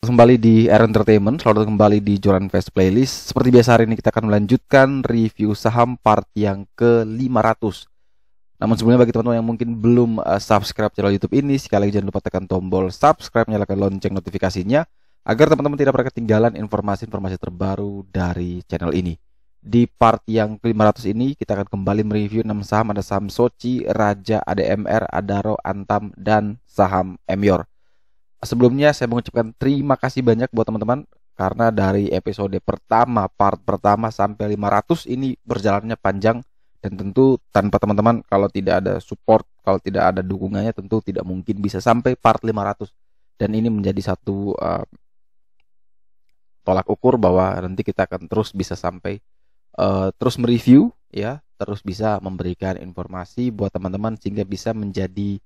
Kembali di Air Entertainment, selamat kembali di Joran Fest Playlist. Seperti biasa hari ini kita akan melanjutkan review saham part yang ke-500. Namun sebelumnya bagi teman-teman yang mungkin belum subscribe channel YouTube ini, sekali lagi jangan lupa tekan tombol subscribe, nyalakan lonceng notifikasinya agar teman-teman tidak pernah ketinggalan informasi-informasi terbaru dari channel ini. Di part yang ke-500 ini kita akan kembali mereview 6 saham, ada saham Soci, Raja, ADMR, Adaro, Antam, dan saham Emior. Sebelumnya saya mengucapkan terima kasih banyak buat teman-teman karena dari episode pertama, part pertama sampai 500 ini berjalannya panjang, dan tentu tanpa teman-teman, kalau tidak ada support, kalau tidak ada dukungannya, tentu tidak mungkin bisa sampai part 500. Dan ini menjadi satu tolak ukur bahwa nanti kita akan terus bisa sampai terus mereview ya, terus bisa memberikan informasi buat teman-teman sehingga bisa menjadi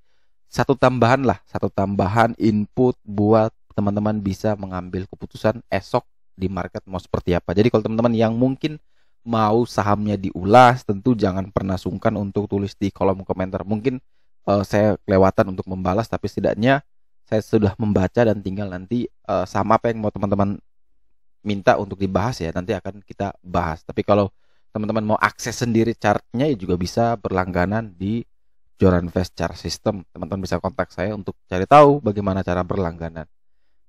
satu tambahan input buat teman-teman bisa mengambil keputusan esok di market mau seperti apa. Jadi kalau teman-teman yang mungkin mau sahamnya diulas, tentu jangan pernah sungkan untuk tulis di kolom komentar. Mungkin saya kelewatan untuk membalas, tapi setidaknya saya sudah membaca dan tinggal nanti saham apa yang mau teman-teman minta untuk dibahas ya, nanti akan kita bahas. Tapi kalau teman-teman mau akses sendiri chartnya ya juga bisa berlangganan di Joran Fest Chart System. Teman-teman bisa kontak saya untuk cari tahu bagaimana cara berlangganan.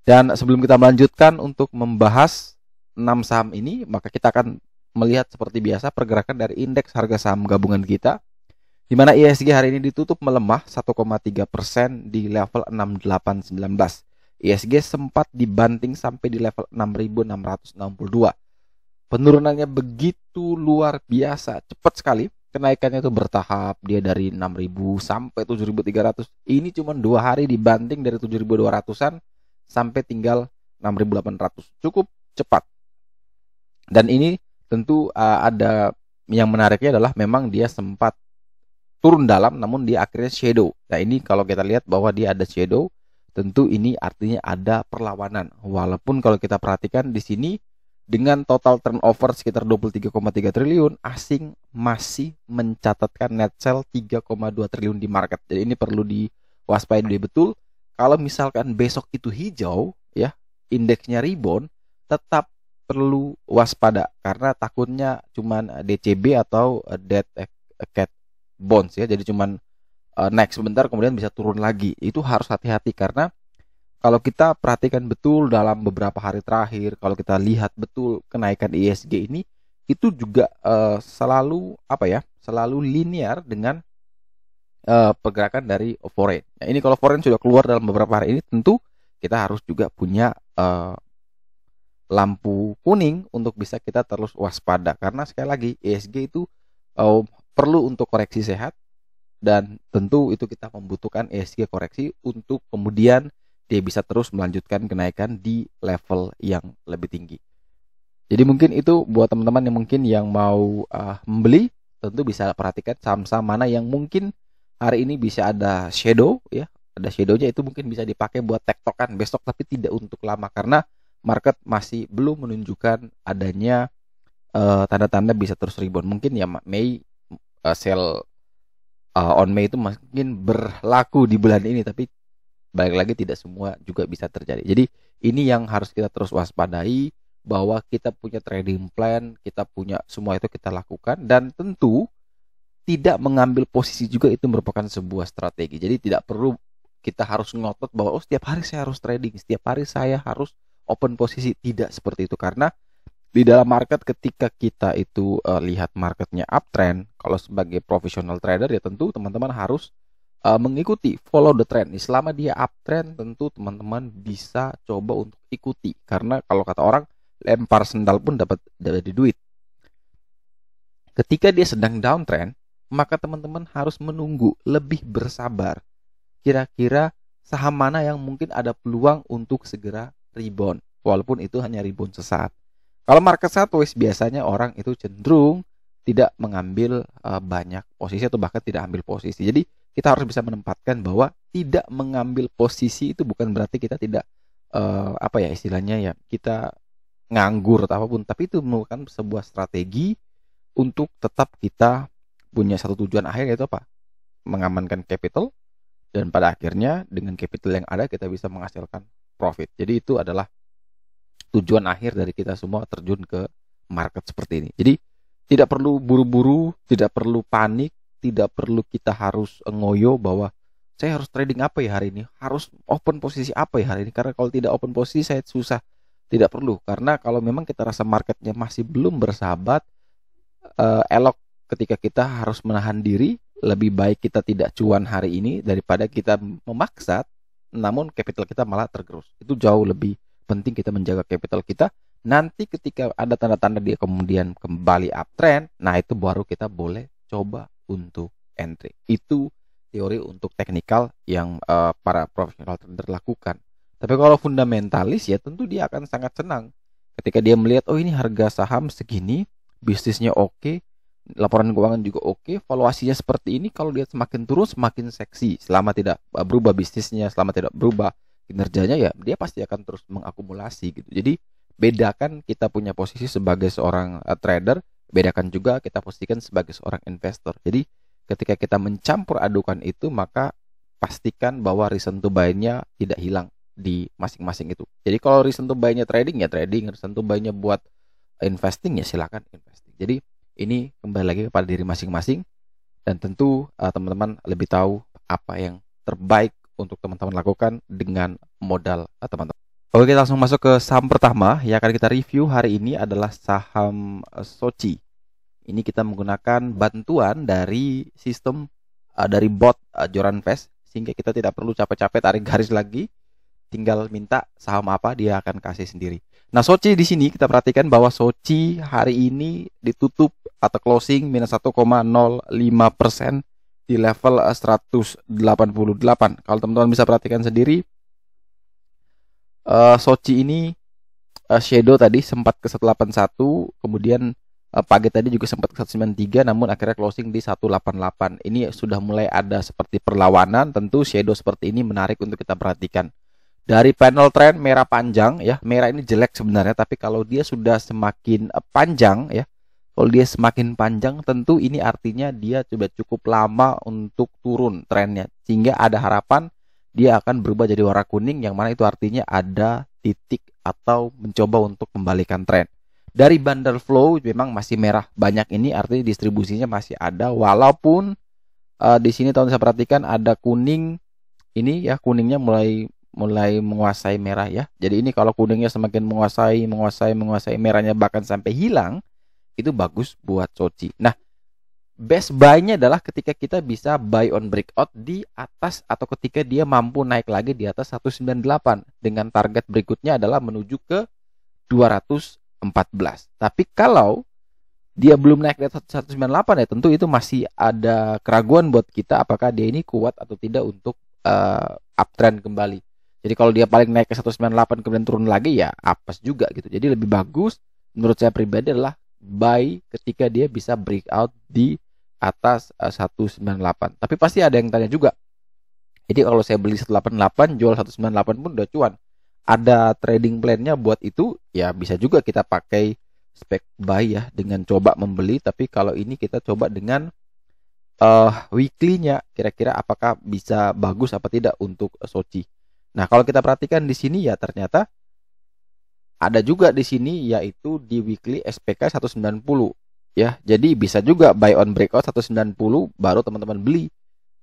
Dan sebelum kita melanjutkan untuk membahas 6 saham ini, maka kita akan melihat seperti biasa pergerakan dari indeks harga saham gabungan kita, di mana IHSG hari ini ditutup melemah 1,3% di level 6819. IHSG sempat dibanting sampai di level 6662. Penurunannya begitu luar biasa, cepat sekali. Kenaikannya itu bertahap, dia dari 6.000 sampai 7.300. Ini cuma 2 hari dibanting dari 7.200-an sampai tinggal 6.800. Cukup cepat. Dan ini tentu ada yang menariknya adalah memang dia sempat turun dalam, namun dia akhirnya shadow. Nah ini kalau kita lihat bahwa dia ada shadow, tentu ini artinya ada perlawanan. Walaupun kalau kita perhatikan di sini dengan total turnover sekitar 23,3 triliun, asing masih mencatatkan net sell 3,2 triliun di market. Jadi ini perlu diwaspadai betul. Kalau misalkan besok itu hijau, ya, indeksnya rebound, tetap perlu waspada karena takutnya cuman DCB atau debt cat bonds ya. Jadi cuman naik sebentar kemudian bisa turun lagi. Itu harus hati-hati karena kalau kita perhatikan betul dalam beberapa hari terakhir, kalau kita lihat betul kenaikan IHSG ini, itu juga selalu linear dengan pergerakan dari foreign. Nah, ini kalau foreign sudah keluar dalam beberapa hari ini, tentu kita harus juga punya lampu kuning untuk bisa kita terus waspada. Karena sekali lagi IHSG itu perlu untuk koreksi sehat, dan tentu itu kita membutuhkan IHSG koreksi untuk kemudian dia bisa terus melanjutkan kenaikan di level yang lebih tinggi. Jadi mungkin itu buat teman-teman yang mungkin yang mau membeli, tentu bisa perhatikan saham-saham mana yang mungkin hari ini bisa ada shadow ya. Ada shadownya, itu mungkin bisa dipakai buat tektokan besok, tapi tidak untuk lama karena market masih belum menunjukkan adanya tanda-tanda bisa terus rebound. Mungkin ya Mei sell on Mei itu mungkin berlaku di bulan ini, tapi balik lagi tidak semua juga bisa terjadi. Jadi ini yang harus kita terus waspadai, bahwa kita punya trading plan, kita punya semua itu kita lakukan, dan tentu tidak mengambil posisi juga itu merupakan sebuah strategi. Jadi tidak perlu kita harus ngotot bahwa setiap hari saya harus trading, setiap hari saya harus open posisi. Tidak seperti itu, karena di dalam market ketika kita itu lihat marketnya uptrend, kalau sebagai professional trader ya tentu teman-teman harus mengikuti, follow the trend. Selama dia uptrend, tentu teman-teman bisa coba untuk ikuti, karena kalau kata orang, lempar sendal pun dapat duit. Ketika dia sedang downtrend, maka teman-teman harus menunggu, lebih bersabar. Kira-kira saham mana yang mungkin ada peluang untuk segera rebound, walaupun itu hanya rebound sesaat. Kalau market sideways, biasanya orang itu cenderung tidak mengambil banyak posisi atau bahkan tidak ambil posisi. Jadi kita harus bisa menempatkan bahwa tidak mengambil posisi itu bukan berarti kita tidak istilahnya ya, kita nganggur atau apapun, tapi itu merupakan sebuah strategi untuk tetap kita punya satu tujuan akhir, yaitu apa? Mengamankan capital, dan pada akhirnya dengan capital yang ada kita bisa menghasilkan profit. Jadi itu adalah tujuan akhir dari kita semua terjun ke market seperti ini. Jadi tidak perlu buru-buru, tidak perlu panik, tidak perlu kita harus ngoyo bahwa saya harus trading apa ya hari ini, harus open posisi apa ya hari ini, karena kalau tidak open posisi saya susah. Tidak perlu, karena kalau memang kita rasa marketnya masih belum bersahabat, elok ketika kita harus menahan diri. Lebih baik kita tidak cuan hari ini daripada kita memaksa namun capital kita malah tergerus. Itu jauh lebih penting kita menjaga capital kita. Nanti ketika ada tanda-tanda dia kemudian kembali uptrend, nah itu baru kita boleh coba untuk entry. Itu teori untuk teknikal yang para profesional trader lakukan. Tapi kalau fundamentalis ya tentu dia akan sangat senang ketika dia melihat, oh ini harga saham segini, bisnisnya oke, laporan keuangan juga oke, valuasinya seperti ini. Kalau dia semakin turun semakin seksi, selama tidak berubah bisnisnya, selama tidak berubah kinerjanya, ya dia pasti akan terus mengakumulasi gitu. Jadi bedakan kita punya posisi sebagai seorang trader, bedakan juga kita posisikan sebagai seorang investor. Jadi ketika kita mencampur adukan itu, maka pastikan bahwa reason to buy-nya tidak hilang di masing-masing itu. Jadi kalau reason to buy-nya trading ya trading, reason to buy-nya buat investing ya silakan investing. Jadi ini kembali lagi kepada diri masing-masing, dan tentu teman-teman lebih tahu apa yang terbaik untuk teman-teman lakukan dengan modal teman-teman. Oke, kita langsung masuk ke saham pertama yang akan kita review hari ini adalah saham Soci. Ini kita menggunakan bantuan dari sistem dari bot Joran Fest, sehingga kita tidak perlu capek-capek tarik garis lagi, tinggal minta saham apa dia akan kasih sendiri. Nah, Soci di sini kita perhatikan bahwa Soci hari ini ditutup atau closing minus 1,05% di level 188. Kalau teman-teman bisa perhatikan sendiri, Soci ini shadow tadi sempat ke 181, kemudian pagi tadi juga sempat ke 193, namun akhirnya closing di 188. Ini sudah mulai ada seperti perlawanan. Tentu shadow seperti ini menarik untuk kita perhatikan. Dari panel trend merah panjang ya, merah ini jelek sebenarnya, tapi kalau dia sudah semakin panjang ya, kalau dia semakin panjang tentu ini artinya dia sudah cukup lama untuk turun trennya, sehingga ada harapan dia akan berubah jadi warna kuning, yang mana itu artinya ada titik atau mencoba untuk membalikan tren. Dari bundle flow memang masih merah banyak, ini artinya distribusinya masih ada, walaupun di sini teman-teman bisa perhatikan ada kuning ini ya, kuningnya mulai menguasai merah ya. Jadi ini kalau kuningnya semakin menguasai merahnya bahkan sampai hilang, itu bagus buat Soci. Nah, best buy-nya adalah ketika kita bisa buy on breakout di atas, atau ketika dia mampu naik lagi di atas 198 dengan target berikutnya adalah menuju ke 214. Tapi kalau dia belum naik di atas 198 ya tentu itu masih ada keraguan buat kita apakah dia ini kuat atau tidak untuk uptrend kembali. Jadi kalau dia paling naik ke 198 kemudian turun lagi ya apes juga gitu. Jadi lebih bagus menurut saya pribadi adalah buy ketika dia bisa breakout di atas 198. Tapi pasti ada yang tanya juga. Jadi kalau saya beli 188 jual 198 pun udah cuan. Ada trading plan-nya buat itu, ya bisa juga kita pakai spek buy ya dengan coba membeli. Tapi kalau ini kita coba dengan weekly-nya, kira-kira apakah bisa bagus apa tidak untuk Soci. Nah, kalau kita perhatikan di sini ya ternyata ada juga di sini yaitu di weekly SPK 190 ya. Jadi bisa juga buy on breakout 190 baru teman-teman beli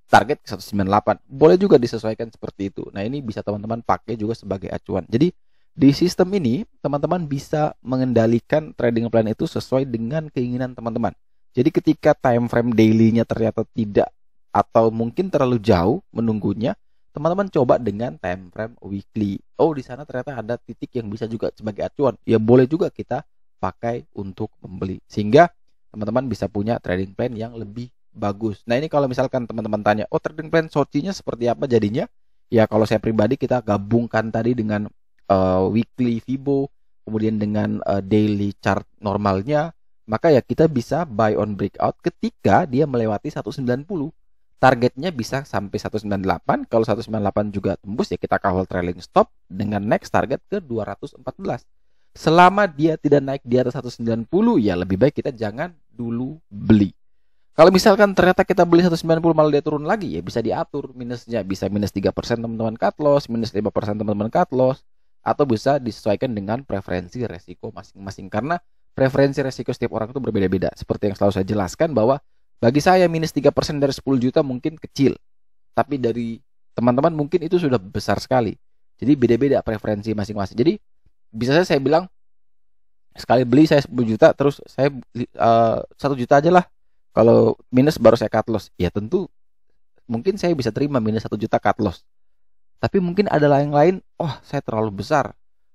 target ke 198. Boleh juga disesuaikan seperti itu. Nah, ini bisa teman-teman pakai juga sebagai acuan. Jadi di sistem ini teman-teman bisa mengendalikan trading plan itu sesuai dengan keinginan teman-teman. Jadi ketika time frame daily-nya ternyata tidak atau mungkin terlalu jauh menunggunya, teman-teman coba dengan time frame weekly. Oh, di sana ternyata ada titik yang bisa juga sebagai acuan. Ya boleh juga kita pakai untuk membeli. Sehingga teman-teman bisa punya trading plan yang lebih bagus. Nah, ini kalau misalkan teman-teman tanya, oh trading plan Soci-nya seperti apa jadinya? Ya kalau saya pribadi kita gabungkan tadi dengan weekly Fibo, kemudian dengan daily chart normalnya, maka ya kita bisa buy on breakout ketika dia melewati 190. Targetnya bisa sampai 198. Kalau 198 juga tembus ya kita kawal trailing stop dengan next target ke 214. Selama dia tidak naik di atas 190 ya lebih baik kita jangan dulu beli. Kalau misalkan ternyata kita beli 190 malah dia turun lagi ya bisa diatur minusnya, bisa minus 3% teman-teman cut loss, minus 5% teman-teman cut loss. atau bisa disesuaikan dengan preferensi resiko masing-masing. Karena preferensi resiko setiap orang itu berbeda-beda. Seperti yang selalu saya jelaskan bahwa bagi saya minus 3% dari 10 juta mungkin kecil, tapi dari teman-teman mungkin itu sudah besar sekali. Jadi beda-beda preferensi masing-masing. Jadi bisa saya bilang sekali beli saya 10 juta, terus saya 1 juta aja lah. Kalau minus baru saya cut loss. Ya tentu mungkin saya bisa terima minus 1 juta cut loss. Tapi mungkin ada yang lain, oh saya terlalu besar.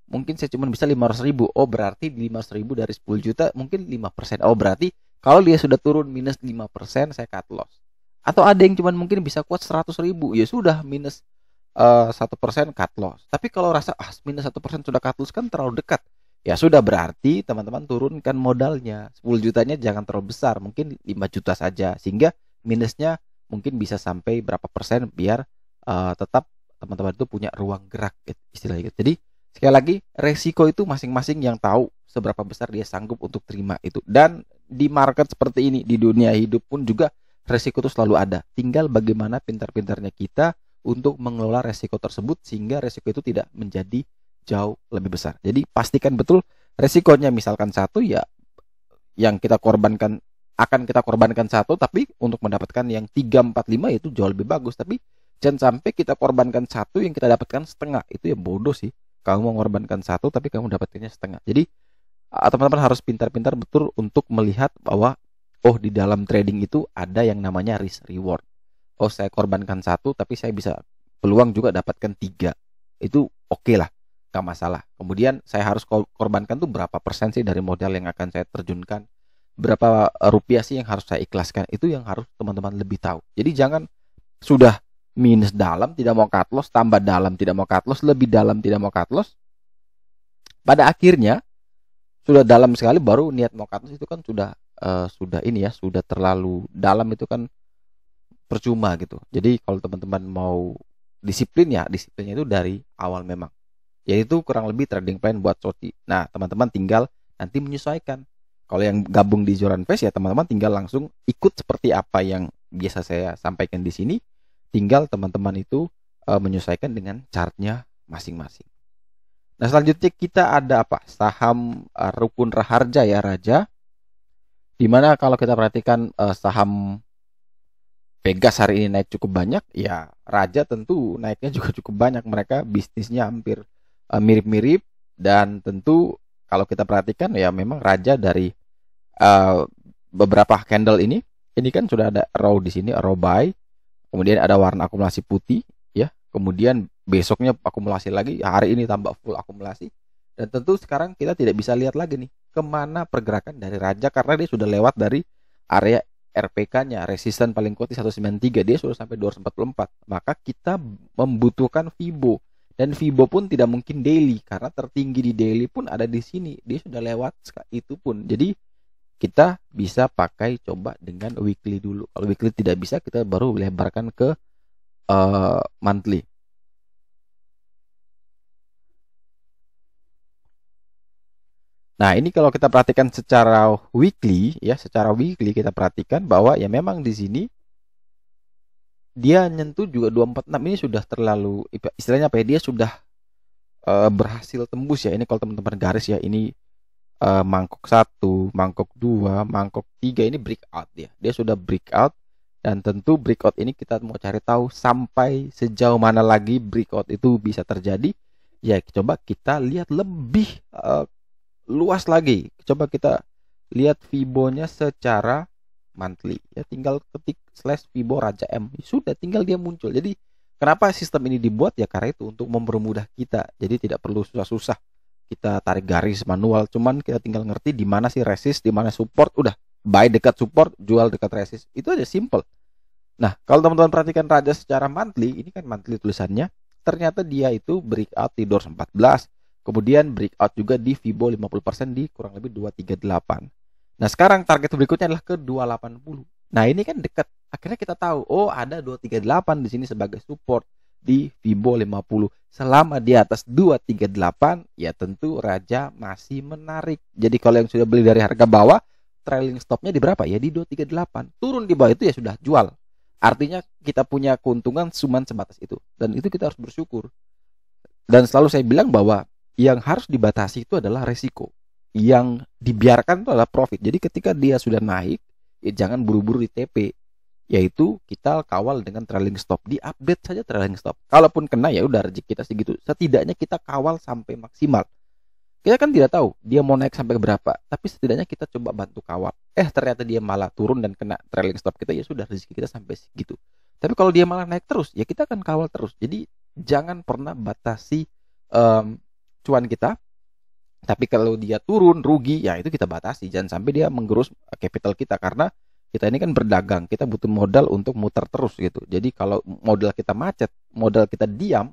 Mungkin saya cuma bisa 500 ribu. Oh berarti 500 ribu dari 10 juta mungkin 5%. Oh berarti kalau dia sudah turun minus 5% saya cut loss. Atau ada yang cuma mungkin bisa kuat 100 ribu. Ya sudah minus 1% cut loss. Tapi kalau rasa minus 1% sudah cut loss kan terlalu dekat. Ya sudah berarti teman-teman turunkan modalnya. 10 jutanya jangan terlalu besar, mungkin 5 juta saja. Sehingga minusnya mungkin bisa sampai berapa persen biar tetap teman-teman itu punya ruang gerak istilahnya. Jadi sekali lagi resiko itu masing-masing yang tahu seberapa besar dia sanggup untuk terima itu. Dan di market seperti ini, di dunia hidup pun juga resiko itu selalu ada. Tinggal bagaimana pintar-pintarnya kita untuk mengelola resiko tersebut sehingga resiko itu tidak menjadi jauh lebih besar. Jadi pastikan betul resikonya misalkan satu, ya yang kita korbankan akan kita korbankan satu, tapi untuk mendapatkan yang 3, 4, 5 itu jauh lebih bagus. Tapi jangan sampai kita korbankan satu yang kita dapatkan setengah. Itu ya bodoh sih. Kamu mengorbankan satu tapi kamu dapatkannya setengah. Jadi teman-teman harus pintar-pintar betul untuk melihat bahwa di dalam trading itu ada yang namanya risk reward. Oh saya korbankan satu tapi saya bisa peluang juga dapatkan 3. Itu oke lah, gak masalah. Kemudian saya harus korbankan tuh berapa persen sih dari modal yang akan saya terjunkan, berapa rupiah sih yang harus saya ikhlaskan. Itu yang harus teman-teman lebih tahu. Jadi jangan sudah minus dalam tidak mau cut loss, tambah dalam tidak mau cut loss, lebih dalam tidak mau cut loss. Pada akhirnya sudah dalam sekali baru niat mau cut loss, itu kan sudah sudah terlalu dalam, itu kan percuma gitu. Jadi kalau teman-teman mau disiplin, ya disiplinnya itu dari awal memang. Yaitu kurang lebih trading plan buat shorty. Nah, teman-teman tinggal nanti menyesuaikan. Kalau yang gabung di Joran Fast ya teman-teman tinggal langsung ikut seperti apa yang biasa saya sampaikan di sini. Tinggal teman-teman itu menyesuaikan dengan chartnya masing-masing. Nah, selanjutnya kita ada apa? Saham Rukun Raharja ya, Raja. Dimana kalau kita perhatikan saham Pegas hari ini naik cukup banyak, ya Raja tentu naiknya juga cukup banyak. Mereka bisnisnya hampir mirip-mirip, dan tentu kalau kita perhatikan ya memang Raja dari beberapa candle ini kan sudah ada row di sini, row buy. Kemudian ada warna akumulasi putih ya. Kemudian besoknya akumulasi lagi, hari ini tambah full akumulasi. Dan tentu sekarang kita tidak bisa lihat lagi nih kemana pergerakan dari Raja, karena dia sudah lewat dari area RPK-nya, resisten paling kuat di 193, dia sudah sampai 244. Maka kita membutuhkan Fibo, dan Fibo pun tidak mungkin daily karena tertinggi di daily pun ada di sini. Dia sudah lewat itu pun. Jadi kita bisa pakai coba dengan weekly dulu. Kalau weekly tidak bisa, kita baru lebarkan ke monthly. Nah, ini kalau kita perhatikan secara weekly ya, secara weekly kita perhatikan bahwa ya memang di sini dia nyentuh juga 246 ini sudah terlalu, istilahnya apa ya, dia sudah berhasil tembus ya. Ini kalau teman-teman garis ya, ini mangkok 1, mangkok 2, mangkok 3 ini breakout ya. Dia sudah breakout, dan tentu breakout ini kita mau cari tahu sampai sejauh mana lagi breakout itu bisa terjadi. Ya coba kita lihat lebih luas lagi. Coba kita lihat Fibonya secara monthly ya, tinggal ketik /Fibo Raja M, sudah tinggal dia muncul. Jadi kenapa sistem ini dibuat ya, karena itu untuk mempermudah kita. Jadi tidak perlu susah-susah kita tarik garis manual, cuman kita tinggal ngerti di mana sih resist, di mana support, udah buy dekat support, jual dekat resist. Itu aja, simple. Nah, kalau teman-teman perhatikan Raja secara monthly, ini kan monthly tulisannya, ternyata dia itu breakout di 214, kemudian breakout juga di Fibo 50% di kurang lebih 238. Nah, sekarang target berikutnya adalah ke 280. Nah, ini kan dekat. Akhirnya kita tahu, ada 238 di sini sebagai support di Fibo 50. Selama di atas 238, ya tentu Raja masih menarik. Jadi kalau yang sudah beli dari harga bawah, trailing stopnya di berapa? Ya di 238. Turun di bawah itu ya sudah jual. Artinya kita punya keuntungan cuma sebatas itu. Dan itu kita harus bersyukur. Dan selalu saya bilang bahwa Yang harus dibatasi itu adalah resiko. Yang dibiarkan itu adalah profit. Jadi ketika dia sudah naik, ya jangan buru-buru di TP. Yaitu kita kawal dengan trailing stop. Di-update saja trailing stop. Kalaupun kena ya udah rezeki kita segitu. Setidaknya kita kawal sampai maksimal. Kita kan tidak tahu dia mau naik sampai berapa, tapi setidaknya kita coba bantu kawal. Ternyata dia malah turun dan kena trailing stop kita, ya sudah rezeki kita sampai segitu. Tapi kalau dia malah naik terus, ya kita akan kawal terus. Jadi jangan pernah batasi cuan kita. Tapi kalau dia turun rugi, ya itu kita batasi. Jangan sampai dia menggerus capital kita, karena kita ini kan berdagang, kita butuh modal untuk muter terus gitu. Jadi kalau modal kita macet, modal kita diam,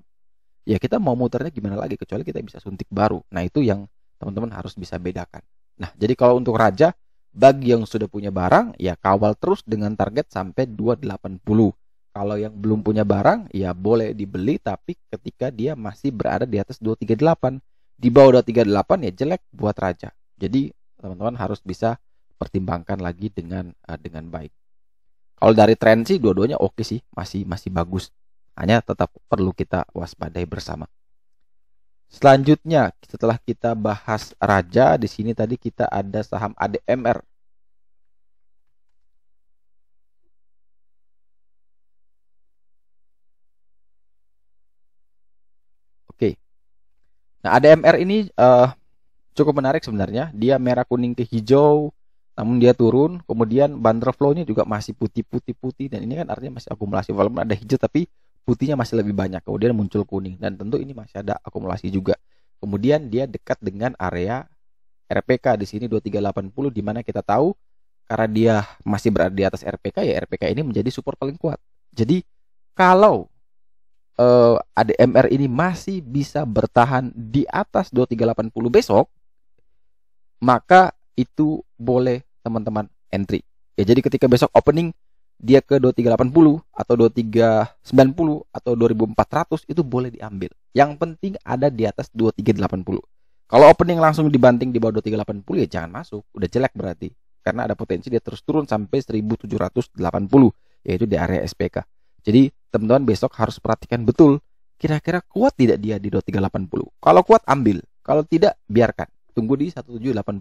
ya kita mau muternya gimana lagi, kecuali kita bisa suntik baru. Nah itu yang teman-teman harus bisa bedakan. Nah jadi kalau untuk raja, bagi yang sudah punya barang, ya kawal terus dengan target sampai 280. Kalau yang belum punya barang, ya boleh dibeli, tapi ketika dia masih berada di atas 238. Di bawah 238 ya jelek buat raja. Jadi teman-teman harus bisa pertimbangkan lagi dengan baik. Kalau dari tren sih dua-duanya oke sih, masih bagus. Hanya tetap perlu kita waspadai bersama. Selanjutnya, setelah kita bahas raja, di sini tadi kita ada saham ADMR. Oke. Nah, ADMR ini cukup menarik sebenarnya. Dia merah kuning ke hijau, namun dia turun. Kemudian bundle flow-nya juga masih putih, dan ini kan artinya masih akumulasi. Walaupun ada hijau, tapi putihnya masih lebih banyak. Kemudian muncul kuning, dan tentu ini masih ada akumulasi juga. Kemudian dia dekat dengan area RPK di sini 2380, di mana kita tahu karena dia masih berada di atas RPK, ya RPK ini menjadi support paling kuat. Jadi kalau ADMR ini masih bisa bertahan di atas 2380 besok, maka itu boleh teman-teman entry. Ya jadi ketika besok opening dia ke 2380 atau 2390 atau 2400, itu boleh diambil. Yang penting ada di atas 2380. Kalau opening langsung dibanting di bawah 2380, ya jangan masuk, udah jelek berarti. Karena ada potensi dia terus turun sampai 1780, yaitu di area SPK. Jadi teman-teman besok harus perhatikan betul, kira-kira kuat tidak dia di 2380. Kalau kuat ambil, kalau tidak biarkan, tunggu di 1780.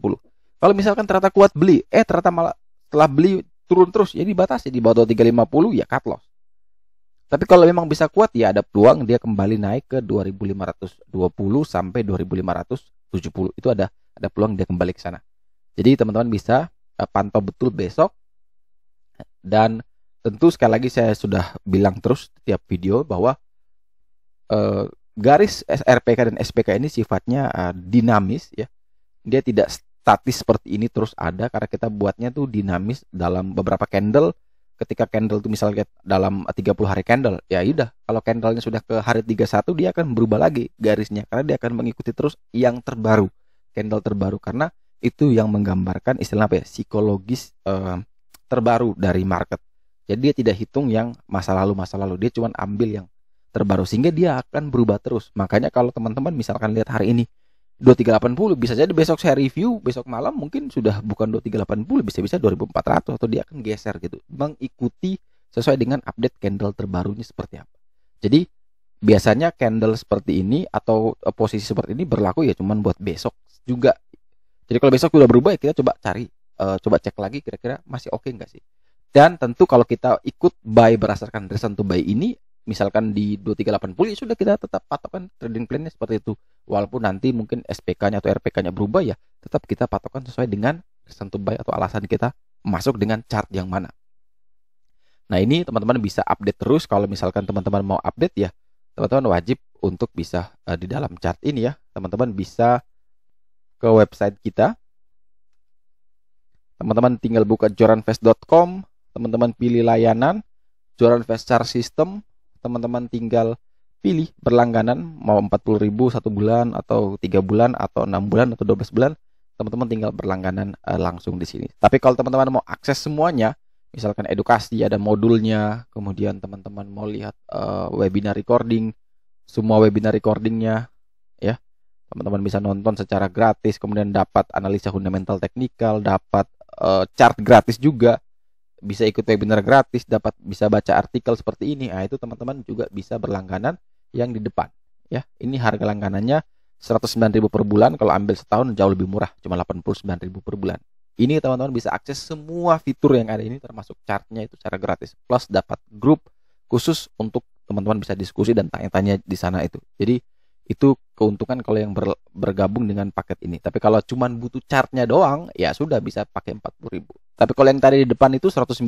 Kalau misalkan ternyata kuat beli, ternyata malah setelah beli turun terus, ya dibatasi di bawah 2350, ya cut loss. Tapi kalau memang bisa kuat, ya ada peluang dia kembali naik ke 2520 sampai 2570. Itu ada peluang dia kembali ke sana. Jadi teman-teman bisa pantau betul besok. Dan tentu sekali lagi saya sudah bilang terus setiap video bahwa garis RPK dan SPK ini sifatnya dinamis ya. Dia tidak statis seperti ini terus ada, karena kita buatnya tuh dinamis dalam beberapa candle. Ketika candle itu misalnya dalam 30 hari candle, ya udah, kalau candlenya sudah ke hari 31 dia akan berubah lagi garisnya, karena dia akan mengikuti terus yang terbaru, candle terbaru, karena itu yang menggambarkan istilah apa ya, psikologis terbaru dari market. Jadi dia tidak hitung yang masa lalu, dia cuma ambil yang terbaru, sehingga dia akan berubah terus. Makanya kalau teman-teman misalkan lihat hari ini 2380, bisa jadi besok saya review, besok malam mungkin sudah bukan 2380, bisa-bisa 2400, atau dia akan geser gitu, mengikuti sesuai dengan update candle terbarunya seperti apa. Jadi biasanya candle seperti ini atau posisi seperti ini berlaku ya cuman buat besok juga. Jadi kalau besok sudah berubah, ya kita coba cari, coba cek lagi kira-kira masih oke nggak sih. Dan tentu kalau kita ikut buy berdasarkan reason to buy ini, misalkan di 2380, ya sudah, kita tetap patokan trading plan-nya seperti itu. Walaupun nanti mungkin SPK-nya atau RPK-nya berubah, ya tetap kita patokan sesuai dengan reason to buy atau alasan kita masuk dengan chart yang mana. Nah ini teman-teman bisa update terus. Kalau misalkan teman-teman mau update, ya teman-teman wajib untuk bisa di dalam chart ini ya. Teman-teman bisa ke website kita. Teman-teman tinggal buka joranvest.com. Teman-teman pilih layanan Joranvest Chart System. Teman-teman tinggal pilih berlangganan, mau 40.000 1 bulan atau 3 bulan atau 6 bulan atau 12 bulan. Teman-teman tinggal berlangganan langsung di sini. Tapi kalau teman-teman mau akses semuanya, misalkan edukasi ada modulnya, kemudian teman-teman mau lihat webinar recording, semua webinar recordingnya ya. Teman-teman bisa nonton secara gratis, kemudian dapat analisa fundamental teknikal, dapat chart gratis juga. Bisa ikut webinar gratis, bisa baca artikel seperti ini. Nah, itu teman-teman juga bisa berlangganan yang di depan ya. Ini harga langganannya 109.000 per bulan, kalau ambil setahun jauh lebih murah, cuma 89.000 per bulan. Ini teman-teman bisa akses semua fitur yang ada ini, termasuk chartnya itu secara gratis, plus dapat grup khusus untuk teman-teman bisa diskusi dan tanya-tanya di sana itu. Jadi itu keuntungan kalau yang bergabung dengan paket ini. Tapi kalau cuma butuh chartnya doang, ya sudah bisa pakai 40.000. Tapi kalau yang tadi di depan itu 109,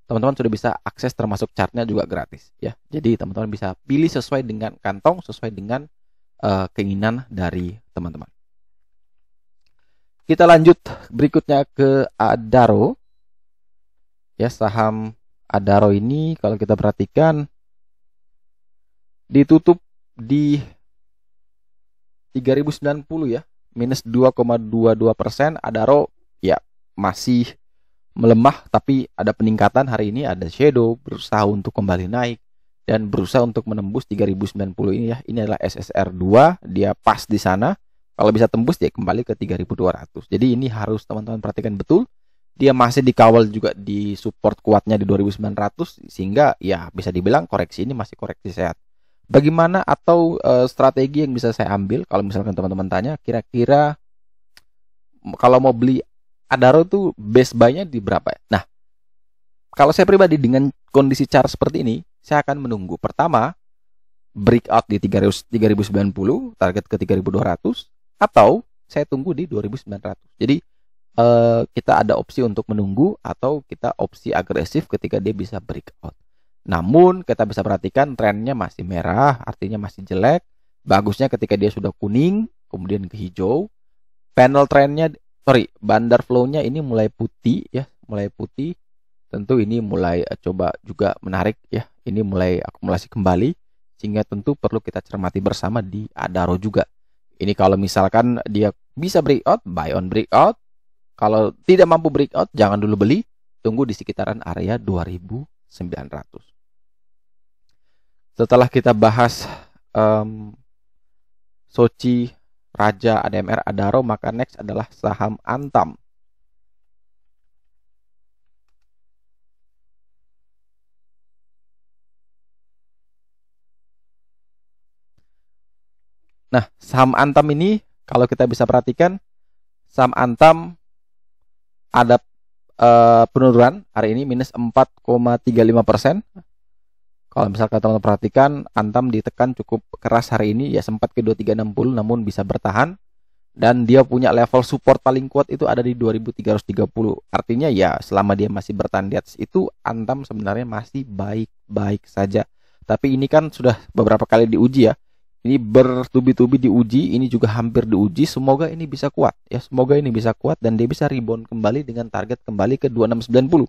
teman-teman sudah bisa akses termasuk chartnya juga gratis ya. Jadi teman-teman bisa pilih sesuai dengan kantong, sesuai dengan keinginan dari teman-teman. Kita lanjut berikutnya ke Adaro. Ya, saham Adaro ini kalau kita perhatikan ditutup di 3090 ya, minus 2,22%. Adaro ya masih melemah, tapi ada peningkatan hari ini. Ada shadow berusaha untuk kembali naik dan berusaha untuk menembus 3090 ini ya. Ini adalah SSR2, dia pas di sana. Kalau bisa tembus dia kembali ke 3200. Jadi ini harus teman-teman perhatikan betul. Dia masih dikawal juga di support kuatnya di 2900, sehingga ya bisa dibilang koreksi ini masih koreksi sehat. Bagaimana atau strategi yang bisa saya ambil kalau misalkan teman-teman tanya kira-kira kalau mau beli Adaro tuh base buy-nya di berapa ya? Nah, kalau saya pribadi dengan kondisi chart seperti ini, saya akan menunggu. Pertama, breakout di 3090, target ke 3200, atau saya tunggu di 2900. Jadi, kita ada opsi untuk menunggu atau kita opsi agresif ketika dia bisa breakout. Namun, kita bisa perhatikan trennya masih merah, artinya masih jelek. Bagusnya ketika dia sudah kuning, kemudian ke hijau. Panel trennya bandar flow-nya ini mulai putih ya, mulai putih. Tentu ini mulai coba juga menarik ya. Ini mulai akumulasi kembali, sehingga tentu perlu kita cermati bersama di Adaro juga. Ini kalau misalkan dia bisa breakout, buy on breakout. Kalau tidak mampu breakout, jangan dulu beli, tunggu di sekitaran area 2900. Setelah kita bahas Soci, Raja, ADMR, Adaro, maka next adalah saham Antam. Nah, saham Antam ini kalau kita bisa perhatikan, saham Antam ada penurunan hari ini minus 4,35%. Kalau misalkan teman-teman perhatikan, Antam ditekan cukup keras hari ini, ya sempat ke 2360 namun bisa bertahan. Dan dia punya level support paling kuat itu ada di 2330. Artinya ya selama dia masih bertahan di atas itu, Antam sebenarnya masih baik-baik saja. Tapi ini kan sudah beberapa kali diuji ya. Ini bertubi-tubi diuji, ini juga hampir diuji. Semoga ini bisa kuat ya, semoga ini bisa kuat dan dia bisa rebound kembali dengan target kembali ke 2690.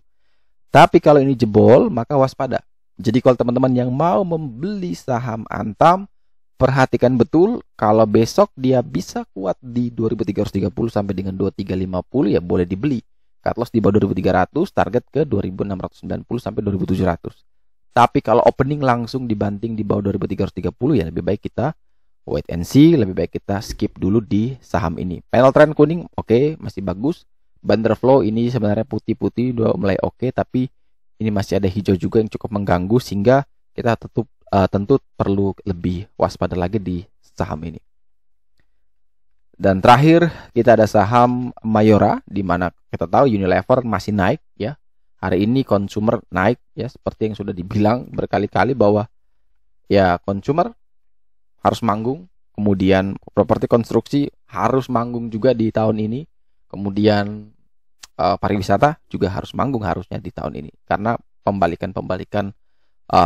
Tapi kalau ini jebol, maka waspada. Jadi kalau teman-teman yang mau membeli saham Antam, perhatikan betul kalau besok dia bisa kuat di 2330 sampai dengan 2350 ya boleh dibeli. Cut loss di bawah 2300, target ke 2690 sampai 2700. Tapi kalau opening langsung dibanting di bawah 2330 ya lebih baik kita wait and see, lebih baik kita skip dulu di saham ini. Panel trend kuning oke, masih bagus. Bandar flow ini sebenarnya putih-putih udah mulai oke, tapi ini masih ada hijau juga yang cukup mengganggu, sehingga kita tentu perlu lebih waspada lagi di saham ini. Dan terakhir kita ada saham Mayora, di mana kita tahu Unilever masih naik ya. Hari ini consumer naik ya, seperti yang sudah dibilang berkali-kali bahwa ya consumer harus manggung, kemudian properti konstruksi harus manggung juga di tahun ini, kemudian pariwisata juga harus manggung harusnya di tahun ini, karena pembalikan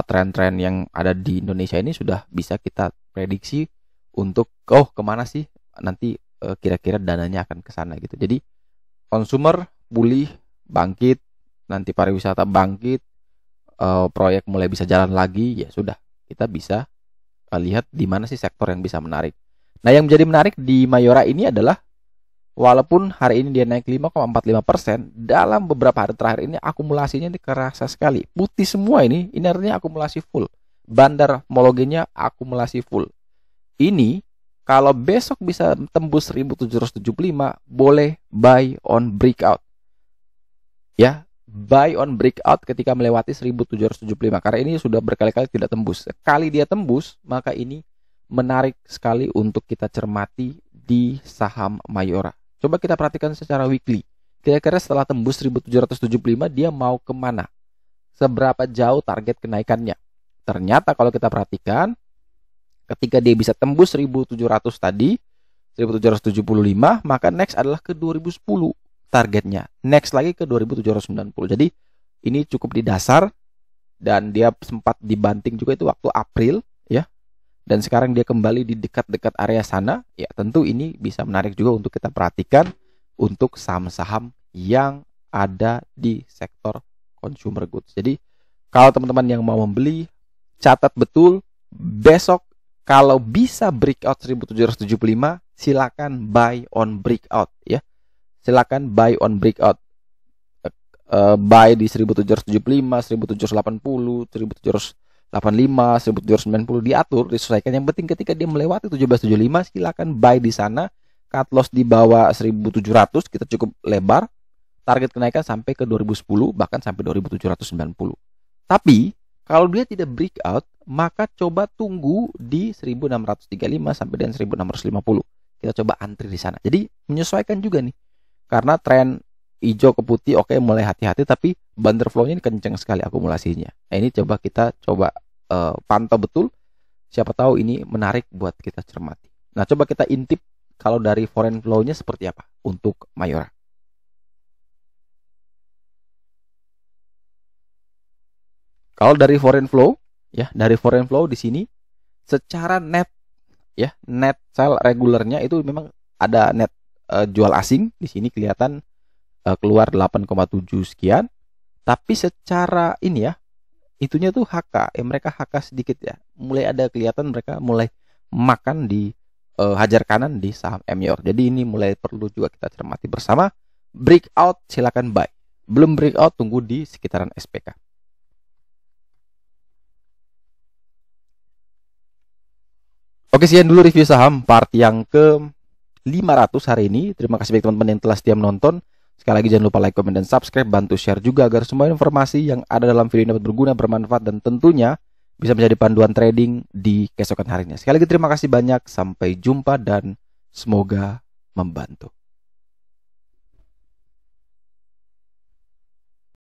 tren-tren yang ada di Indonesia ini sudah bisa kita prediksi untuk kemana sih nanti kira-kira dananya akan ke sana gitu. Jadi consumer pulih, bangkit, nanti pariwisata bangkit, proyek mulai bisa jalan lagi, ya sudah kita bisa lihat di mana sih sektor yang bisa menarik. Nah, yang menjadi menarik di Mayora ini adalah walaupun hari ini dia naik 5,45%, dalam beberapa hari terakhir ini akumulasinya ini kerasa sekali. Putih semua ini artinya akumulasi full. Bandar mologenya akumulasi full. Ini kalau besok bisa tembus 1775, boleh buy on breakout. Ya, buy on breakout ketika melewati 1775. Karena ini sudah berkali-kali tidak tembus. Sekali dia tembus, maka ini menarik sekali untuk kita cermati di saham Mayora. Coba kita perhatikan secara weekly. Kira-kira setelah tembus 1775 dia mau kemana? Seberapa jauh target kenaikannya? Ternyata kalau kita perhatikan, ketika dia bisa tembus 1700 tadi, 1775, maka next adalah ke 2010 targetnya. Next lagi ke 2790. Jadi ini cukup di dasar, dan dia sempat dibanting juga itu waktu April ya. Dan sekarang dia kembali di dekat-dekat area sana. Ya, tentu ini bisa menarik juga untuk kita perhatikan untuk saham-saham yang ada di sektor consumer goods. Jadi kalau teman-teman yang mau membeli, catat betul, besok kalau bisa breakout 1775, silakan buy on breakout ya. Silakan buy on breakout. Buy di 1775, 1780, 1785, 1790 diatur, disesuaikan. Yang penting ketika dia melewati 1775, silakan buy di sana. Cut loss di bawah 1700, kita cukup lebar. Target kenaikan sampai ke 2010, bahkan sampai 2790. Tapi kalau dia tidak breakout, maka coba tunggu di 1635 sampai dengan 1650. Kita coba antri di sana. Jadi menyesuaikan juga nih. Karena tren hijau ke putih, oke, mulai hati-hati, tapi bundle flow-nya ini kenceng sekali akumulasinya. Nah, ini kita coba pantau betul. Siapa tahu ini menarik buat kita cermati. Nah, coba kita intip kalau dari foreign flow-nya seperti apa untuk Mayora. Kalau dari foreign flow, ya, dari foreign flow di sini secara net ya, net sell regulernya itu memang ada net jual asing di sini kelihatan keluar 8,7 sekian. Tapi secara ini ya, itunya tuh HK, mereka HK sedikit ya. Mulai ada kelihatan mereka mulai makan di hajar kanan di saham Mayora. Jadi ini mulai perlu juga kita cermati bersama. Breakout silakan buy. Belum breakout tunggu di sekitaran SPK. Oke, sekian dulu review saham part yang ke 500 hari ini. Terima kasih bagi teman-teman yang telah setia menonton. Sekali lagi jangan lupa like, komen, dan subscribe. Bantu share juga agar semua informasi yang ada dalam video ini dapat berguna, bermanfaat, dan tentunya bisa menjadi panduan trading di keesokan harinya. Sekali lagi terima kasih banyak. Sampai jumpa dan semoga membantu.